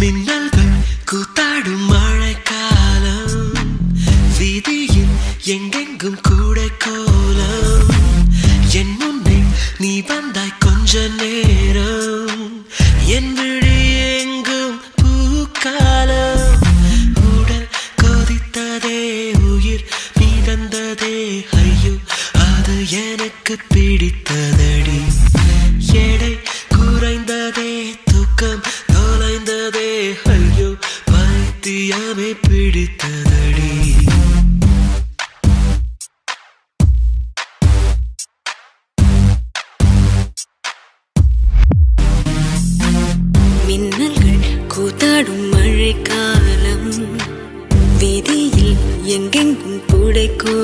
மின்னல்கள் கூத்தாடும் மழைக்காலம், வீதியில் எங்கெங்கும் கூட கோலம். என் முன்னே நீ வந்தாய் கொஞ்ச நேரம், என் விழி எங்கும் பூக்காலம். உடல் கொதித்ததே, உயிர் மிதந்ததே, ஐயோ அது எனக்கு பிடித்ததடி. எடை குறைந்ததே, தூக்கம் தொலைந்ததே, ஐயோ பைத்தியமே பிடித்ததடி. மின்னல்கள் கூத்தாடும் மழைக்காலம், வீதியில் எங்கெங்கும் புடைக்கோ